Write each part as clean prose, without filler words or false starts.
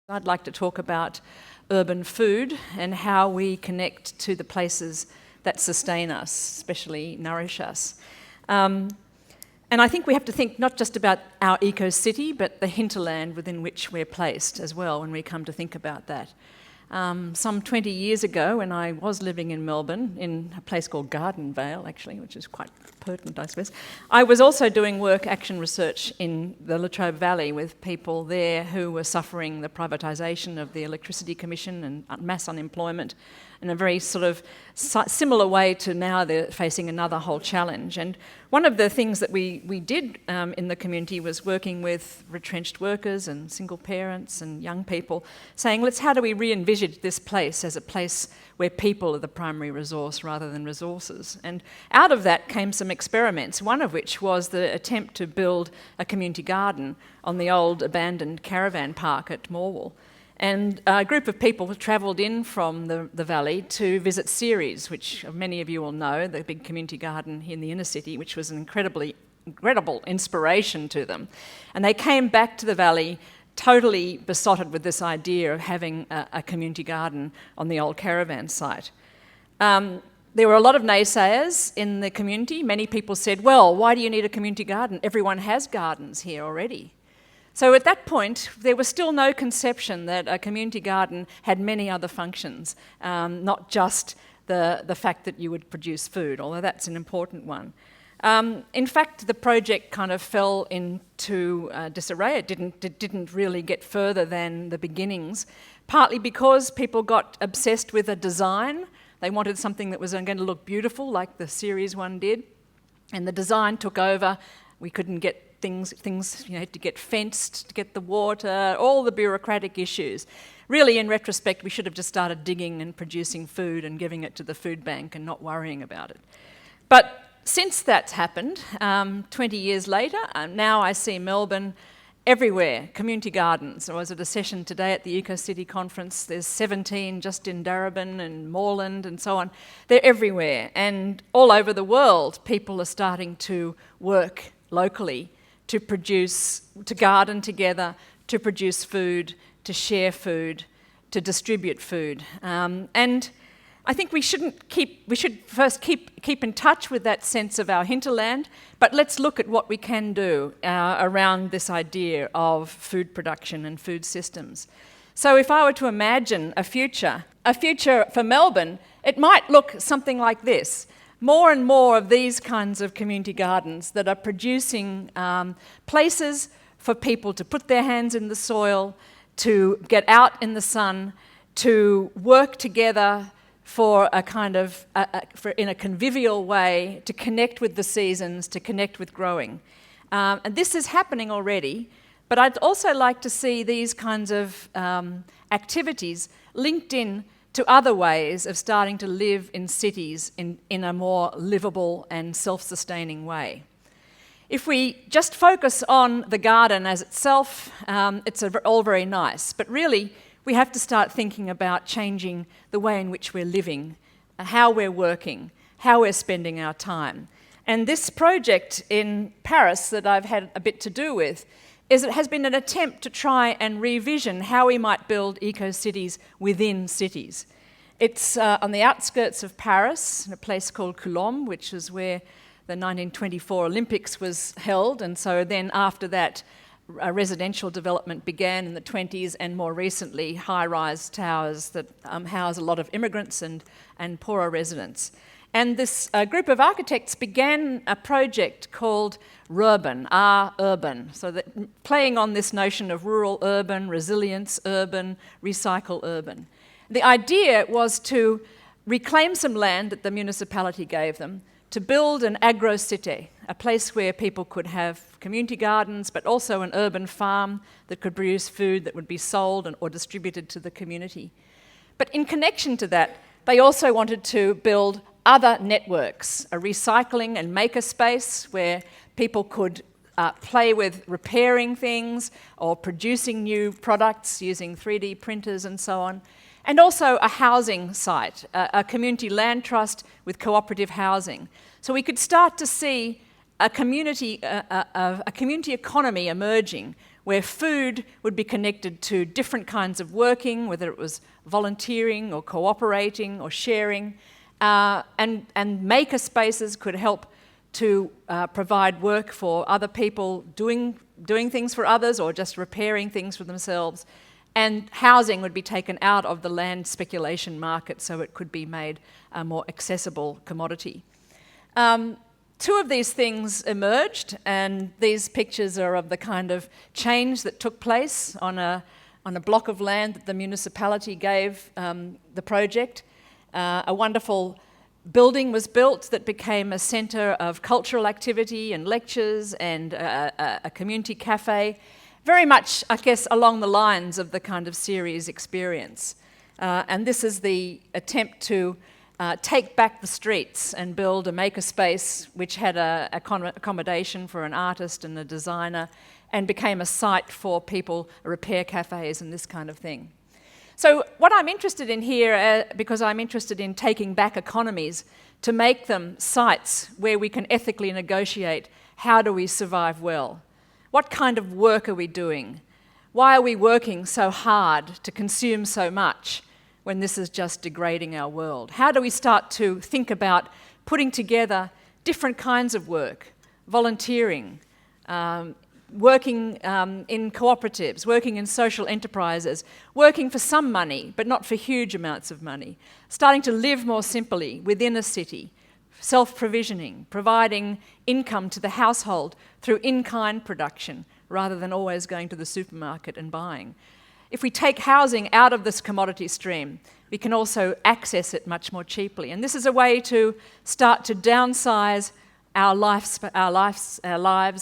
I'd like to talk about urban food and how we connect to the places that sustain us, especially nourish us. And I think we have to think not just about our eco-city, but the hinterland within which we're placed as well when we come to think about that. Some 20 years ago, when I was living in Melbourne, in a place called Garden Vale, actually, which is quite pertinent, I suppose, I was also doing action research in the Latrobe Valley with people there who were suffering the privatisation of the Electricity Commission and mass unemployment in a very sort of similar way to now they're facing another whole challenge. And one of the things that we did in the community was working with retrenched workers and single parents and young people, saying, how do we re-envisage this place as a place where people are the primary resource rather than resources? And out of that came some experiments, one of which was the attempt to build a community garden on the old abandoned caravan park at Morwell. And a group of people travelled in from the valley to visit Ceres, which many of you will know, the big community garden in the inner city, which was an incredible inspiration to them. And they came back to the valley totally besotted with this idea of having a community garden on the old caravan site. There were a lot of naysayers in the community. Many people said, well, why do you need a community garden? Everyone has gardens here already. So at that point, there was still no conception that a community garden had many other functions, not just the fact that you would produce food, although that's an important one. In fact, the project kind of fell into disarray. It didn't really get further than the beginnings, partly because people got obsessed with a design. They wanted something that was going to look beautiful, like the Ceres one did, and the design took over. We couldn't get things had to get fenced to get the water, all the bureaucratic issues. Really, in retrospect, we should have just started digging and producing food and giving it to the food bank and not worrying about it. But since that's happened, 20 years later, now I see Melbourne everywhere, community gardens. I was at a session today at the EcoCity conference. There's 17 just in Darebin and Moreland and so on. They're everywhere, and all over the world, people are starting to work locally to garden together, to produce food, to share food, to distribute food. And I think we should first keep in touch with that sense of our hinterland, but let's look at what we can do around this idea of food production and food systems. So if I were to imagine a future for Melbourne, it might look something like this. More and more of these kinds of community gardens that are producing places for people to put their hands in the soil, to get out in the sun, to work together for a kind of, in a convivial way, to connect with the seasons, to connect with growing. And this is happening already, but I'd also like to see these kinds of activities linked in to other ways of starting to live in cities in a more livable and self-sustaining way. If we just focus on the garden as itself, it's all very nice, but really we have to start thinking about changing the way in which we're living, how we're working, how we're spending our time. And this project in Paris that I've had a bit to do with has been an attempt to try and revision how we might build eco-cities within cities. It's on the outskirts of Paris, in a place called Coulombe, which is where the 1924 Olympics was held, and so then after that, a residential development began in the 20s, and more recently, high-rise towers that house a lot of immigrants and poorer residents. And this group of architects began a project called Urban, urban, so that playing on this notion of rural-urban, resilience urban, recycle urban. The idea was to reclaim some land that the municipality gave them, to build an agro-cité, a place where people could have community gardens, but also an urban farm that could produce food that would be sold or distributed to the community. But in connection to that, they also wanted to build other networks, a recycling and maker space where people could play with repairing things or producing new products using 3D printers and so on. And also a housing site, a community land trust with cooperative housing. So we could start to see a community economy emerging where food would be connected to different kinds of working, whether it was volunteering or cooperating or sharing, and maker spaces could help to provide work for other people doing things for others or just repairing things for themselves. And housing would be taken out of the land speculation market so it could be made a more accessible commodity. Two of these things emerged, and these pictures are of the kind of change that took place on a block of land that the municipality gave the project. A wonderful building was built that became a centre of cultural activity and lectures and a community cafe, very much, I guess, along the lines of the kind of series experience. And this is the attempt to take back the streets and build a makerspace which had accommodation for an artist and a designer and became a site for people, repair cafes and this kind of thing. So what I'm interested in here, because I'm interested in taking back economies to make them sites where we can ethically negotiate how do we survive well. What kind of work are we doing? Why are we working so hard to consume so much when this is just degrading our world? How do we start to think about putting together different kinds of work, volunteering, working in cooperatives, working in social enterprises, working for some money, but not for huge amounts of money, starting to live more simply within a city, self-provisioning, providing income to the household through in-kind production, rather than always going to the supermarket and buying. If we take housing out of this commodity stream, we can also access it much more cheaply. And this is a way to start to downsize our lives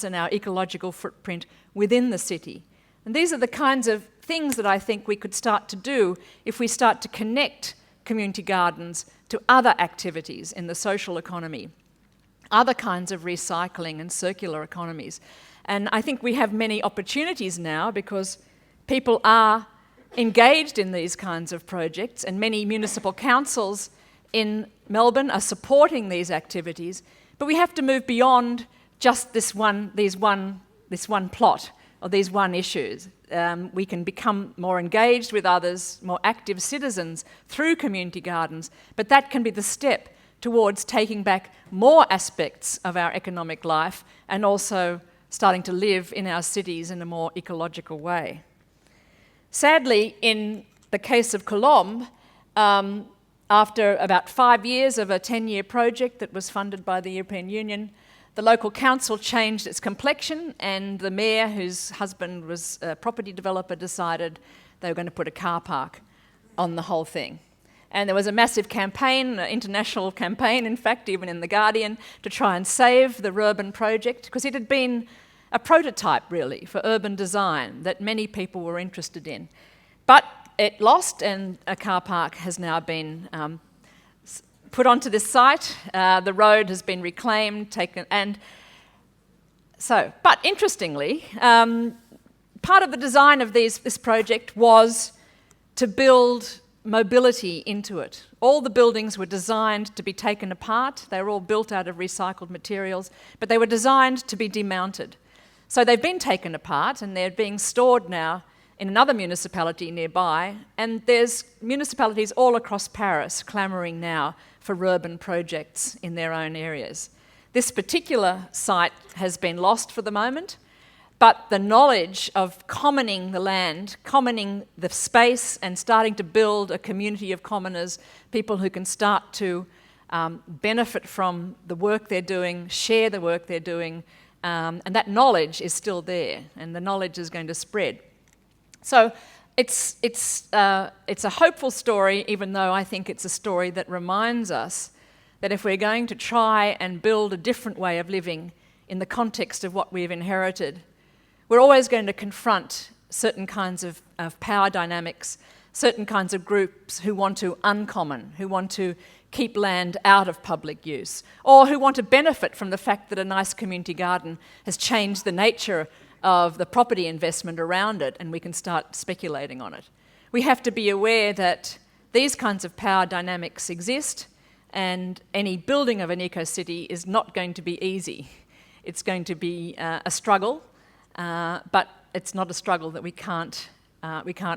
and our ecological footprint within the city. And these are the kinds of things that I think we could start to do if we start to connect community gardens to other activities in the social economy, other kinds of recycling and circular economies. And I think we have many opportunities now because people are engaged in these kinds of projects, and many municipal councils in Melbourne are supporting these activities. But we have to move beyond just this one plot or these one issues. We can become more engaged with others, more active citizens through community gardens, but that can be the step towards taking back more aspects of our economic life and also starting to live in our cities in a more ecological way. Sadly, in the case of Colombe, after about 5 years of a 10-year project that was funded by the European Union, the local council changed its complexion, and the mayor, whose husband was a property developer, decided they were going to put a car park on the whole thing. And there was a massive campaign, an international campaign, in fact, even in The Guardian, to try and save the Rurban project, because it had been a prototype, really, for urban design that many people were interested in. But it lost, and a car park has now been put onto this site. The road has been reclaimed, taken, and so. But interestingly, part of the design of this project was to build mobility into it. All the buildings were designed to be taken apart. They were all built out of recycled materials, but they were designed to be demounted. So they've been taken apart, and they're being stored now in another municipality nearby, and there's municipalities all across Paris clamouring now for urban projects in their own areas. This particular site has been lost for the moment, but the knowledge of commoning the land, commoning the space, and starting to build a community of commoners, people who can start to benefit from the work they're doing, share the work they're doing, and that knowledge is still there, and the knowledge is going to spread. So it's a hopeful story, even though I think it's a story that reminds us that if we're going to try and build a different way of living in the context of what we've inherited, we're always going to confront certain kinds of power dynamics, certain kinds of groups who want to uncommon, who want to keep land out of public use, or who want to benefit from the fact that a nice community garden has changed the nature of the property investment around it, and we can start speculating on it. We have to be aware that these kinds of power dynamics exist, and any building of an eco-city is not going to be easy. It's going to be a struggle, but it's not a struggle that we can't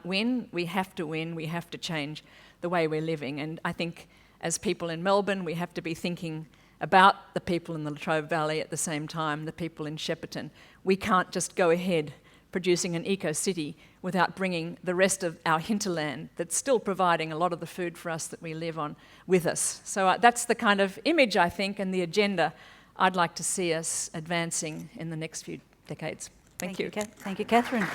win. We have to win. We have to change the way we're living. And I think as people in Melbourne, we have to be thinking about the people in the Latrobe Valley at the same time, the people in Shepparton. We can't just go ahead producing an eco-city without bringing the rest of our hinterland that's still providing a lot of the food for us that we live on with us. So that's the kind of image, I think, and the agenda I'd like to see us advancing in the next few decades. Thank you. Thank you, Katherine.